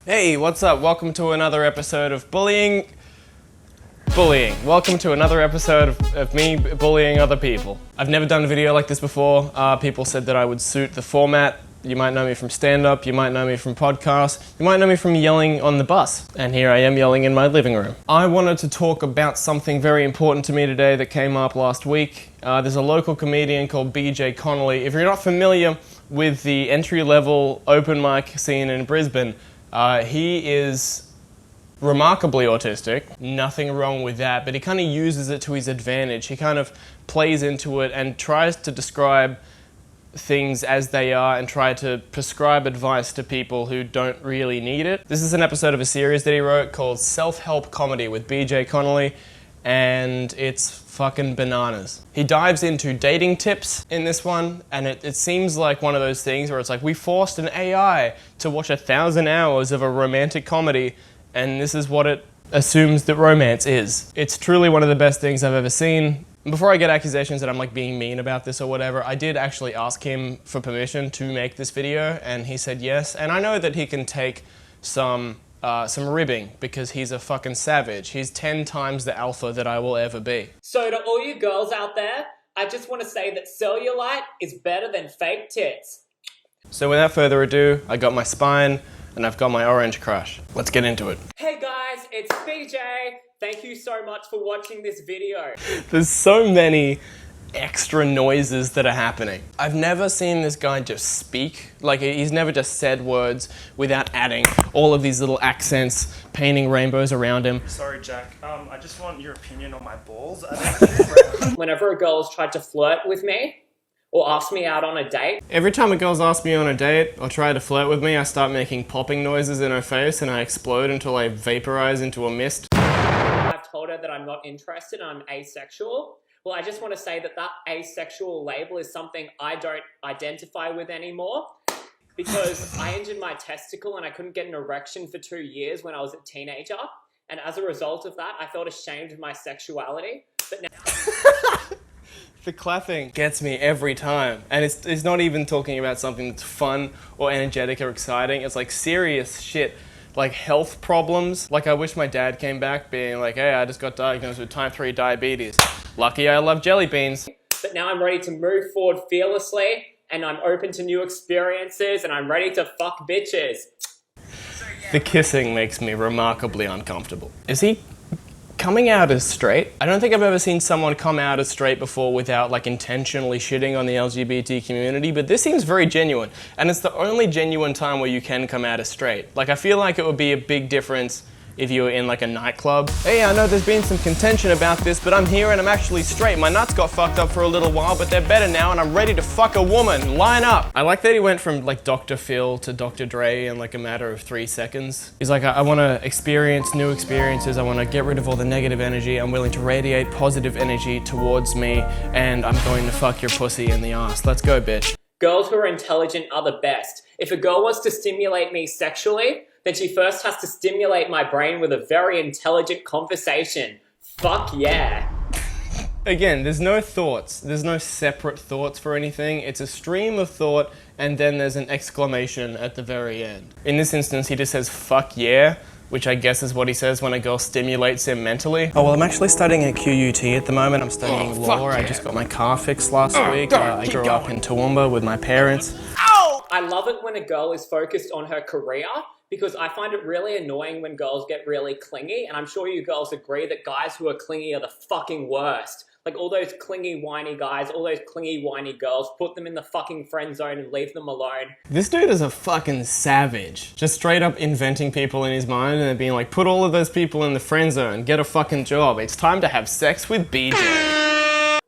Hey, what's up? Welcome to another episode of Bullying. Welcome to another episode of me bullying other people. I've never done a video like this before. People said that I would suit the format. You might know me from stand-up, you might know me from podcasts, you might know me from yelling on the bus. And here I am yelling in my living room. I wanted to talk about something very important to me today that came up last week. There's a local comedian called BJ Connolly. If you're not familiar with the entry-level open mic scene in Brisbane, he is remarkably autistic. Nothing wrong with that, but he kind of uses it to his advantage. He kind of plays into it and tries to describe things as they are and try to prescribe advice to people who don't really need it. This is an episode of a series that he wrote called Self-Help Comedy with BJ Connolly, and it's fucking bananas. He dives into dating tips in this one, and it seems like one of those things where it's like, we forced an AI to watch 1,000 hours of a romantic comedy, and this is what it assumes that romance is. It's truly one of the best things I've ever seen. Before I get accusations that I'm like being mean about this or whatever, I did actually ask him for permission to make this video, and he said yes. And I know that he can take some ribbing because he's a fucking savage. He's 10 times the alpha that I will ever be. So to all you girls out there, I just want to say that cellulite is better than fake tits. So without further ado, I got my spine and I've got my orange crush. Let's get into it. Hey guys, it's BJ. Thank you so much for watching this video. There's so many extra noises that are happening. I've never seen this guy just speak. Like, he's never just said words without adding all of these little accents, painting rainbows around him. Sorry, Jack. I just want your opinion on my balls. Whenever a girl's tried to flirt with me or ask me out on a date, Every time a girl's asked me on a date or try to flirt with me, I start making popping noises in her face and I explode until I vaporize into a mist. I've told her that I'm not interested and I'm asexual. Well, I just want to say that that asexual label is something I don't identify with anymore, because I injured my testicle and I couldn't get an erection for 2 years when I was a teenager. And as a result of that, I felt ashamed of my sexuality. But now The clapping gets me every time. And it's not even talking about something that's fun or energetic or exciting. It's like serious shit. Like health problems. Like, I wish my dad came back being like, hey, I just got diagnosed with type 3 diabetes. Lucky I love jelly beans. But now I'm ready to move forward fearlessly, and I'm open to new experiences, and I'm ready to fuck bitches. The kissing makes me remarkably uncomfortable. Is he coming out as straight? I don't think I've ever seen someone come out as straight before without like intentionally shitting on the LGBT community, but this seems very genuine. And it's the only genuine time where you can come out as straight. Like, I feel like it would be a big difference if you were in like a nightclub. Hey, I know there's been some contention about this, but I'm here and I'm actually straight. My nuts got fucked up for a little while, but they're better now and I'm ready to fuck a woman. Line up. I like that he went from like Dr. Phil to Dr. Dre in like a matter of 3 seconds. He's like, I want to experience new experiences. I want to get rid of all the negative energy. I'm willing to radiate positive energy towards me, and I'm going to fuck your pussy in the ass. Let's go, bitch. Girls who are intelligent are the best. If a girl wants to stimulate me sexually, then she first has to stimulate my brain with a very intelligent conversation. Fuck yeah. Again, there's no thoughts. There's no separate thoughts for anything. It's a stream of thought, and then there's an exclamation at the very end. In this instance, he just says, fuck yeah, which I guess is what he says when a girl stimulates him mentally. Oh, well, I'm actually studying at QUT at the moment. I'm studying law. Yeah. I just got my car fixed last week. I grew up in Toowoomba with my parents. I love it when a girl is focused on her career, because I find it really annoying when girls get really clingy, and I'm sure you girls agree that guys who are clingy are the fucking worst. Like, all those clingy, whiny guys, all those clingy, whiny girls, put them in the fucking friend zone and leave them alone. This dude is a fucking savage. Just straight up inventing people in his mind and then being like, put all of those people in the friend zone, get a fucking job. It's time to have sex with BJ.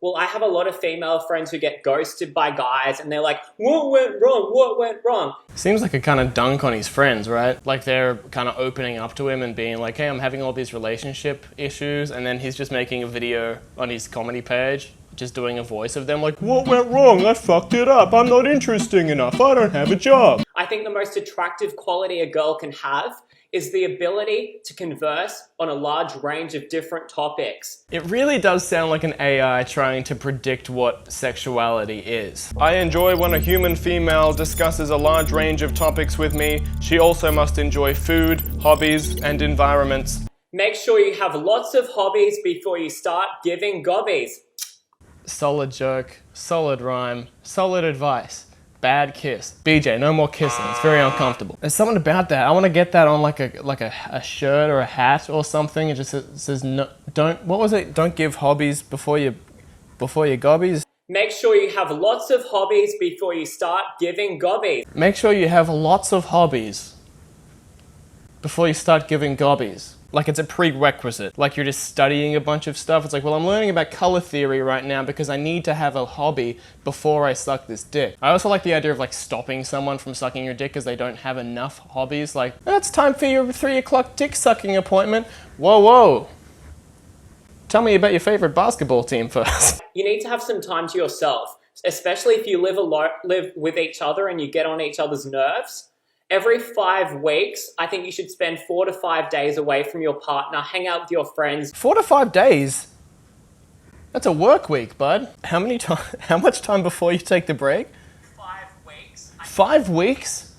Well, I have a lot of female friends who get ghosted by guys, and they're like, what went wrong? What went wrong? Seems like a kind of dunk on his friends, right? Like, they're kind of opening up to him and being like, hey, I'm having all these relationship issues, and then he's just making a video on his comedy page just doing a voice of them like, what went wrong? I fucked it up. I'm not interesting enough. I don't have a job. I think the most attractive quality a girl can have is the ability to converse on a large range of different topics. It really does sound like an AI trying to predict what sexuality is. I enjoy when a human female discusses a large range of topics with me. She also must enjoy food, hobbies, and environments. Make sure you have lots of hobbies before you start giving gobbies. Solid joke, solid rhyme, solid advice. Bad kiss. BJ, no more kissing. It's very uncomfortable. There's something about that. I want to get that on like a shirt or a hat or something. It just says no. Don't. What was it? Don't give hobbies before you gobbies. Make sure you have lots of hobbies before you start giving gobbies. Make sure you have lots of hobbies before you start giving gobbies. Like it's a prerequisite. Like you're just studying a bunch of stuff. It's like, well, I'm learning about color theory right now because I need to have a hobby before I suck this dick. I also like the idea of like stopping someone from sucking your dick because they don't have enough hobbies. Like, it's time for your 3 o'clock dick sucking appointment. Whoa, whoa. Tell me about your favorite basketball team first. You need to have some time to yourself, especially if you live with each other and you get on each other's nerves. Every 5 weeks, I think you should spend 4 to 5 days away from your partner, hang out with your friends. 4 to 5 days? That's a work week, bud. How much time before you take the break? 5 weeks. 5 weeks?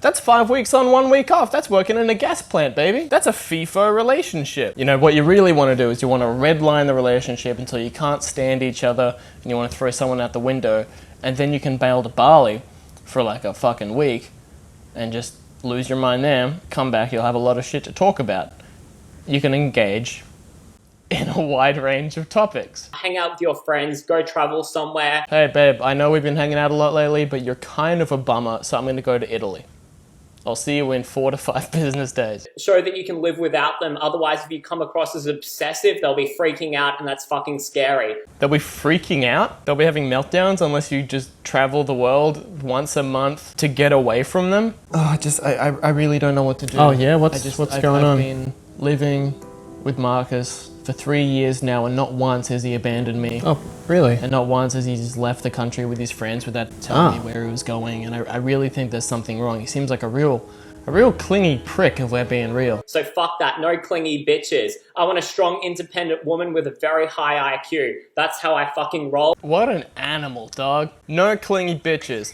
That's 5 weeks on, 1 week off. That's working in a gas plant, baby. That's a FIFO relationship. You know, what you really want to do is you want to redline the relationship until you can't stand each other and you want to throw someone out the window, and then you can bail to Bali for like a fucking week and just lose your mind there, come back, you'll have a lot of shit to talk about. You can engage in a wide range of topics. Hang out with your friends, go travel somewhere. Hey babe, I know we've been hanging out a lot lately, but you're kind of a bummer, so I'm gonna go to Italy. I'll see you in 4 to 5 business days. Show that you can live without them. Otherwise, if you come across as obsessive, they'll be freaking out and that's fucking scary. They'll be freaking out? They'll be having meltdowns unless you just travel the world once a month to get away from them? Oh, I really don't know what to do. Oh yeah? What's going on? I've been living with Marcus for 3 years now and not once has he abandoned me. Oh, really? And not once has he just left the country with his friends without telling me where he was going, and I really think there's something wrong. He seems like a real clingy prick if we're being real. So fuck that, no clingy bitches. I want a strong, independent woman with a very high IQ. That's how I fucking roll. What an animal, dog. No clingy bitches.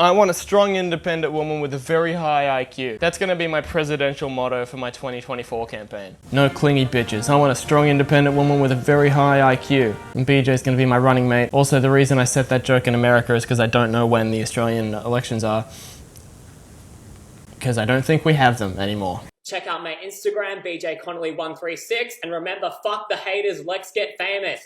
I want a strong, independent woman with a very high IQ. That's gonna be my presidential motto for my 2024 campaign. No clingy bitches. I want a strong, independent woman with a very high IQ. And BJ's gonna be my running mate. Also, the reason I said that joke in America is because I don't know when the Australian elections are. Because I don't think we have them anymore. Check out my Instagram, BJConnolly136, and remember, fuck the haters, let's get famous.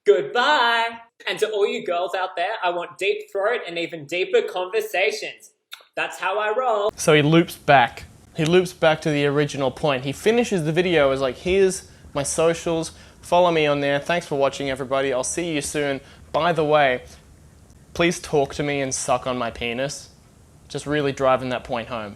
Goodbye! And to all you girls out there, I want deep throat and even deeper conversations. That's how I roll. So he loops back. He loops back to the original point. He finishes the video as like, here's my socials, follow me on there. Thanks for watching, everybody. I'll see you soon. By the way, please talk to me and suck on my penis. Just really driving that point home.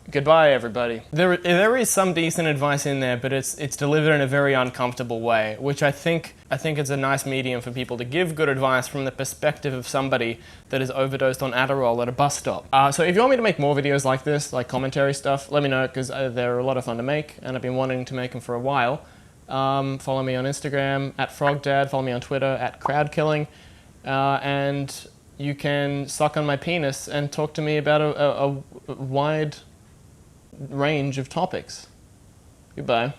Goodbye, everybody. There is some decent advice in there, but it's delivered in a very uncomfortable way, which I think it's a nice medium for people to give good advice from the perspective of somebody that is overdosed on Adderall at a bus stop. So if you want me to make more videos like this, like commentary stuff, let me know, because they're a lot of fun to make, and I've been wanting to make them for a while. Follow me on Instagram, @FrogDad, follow me on Twitter, @CrowdKilling, and you can suck on my penis and talk to me about a wide range of topics. Goodbye.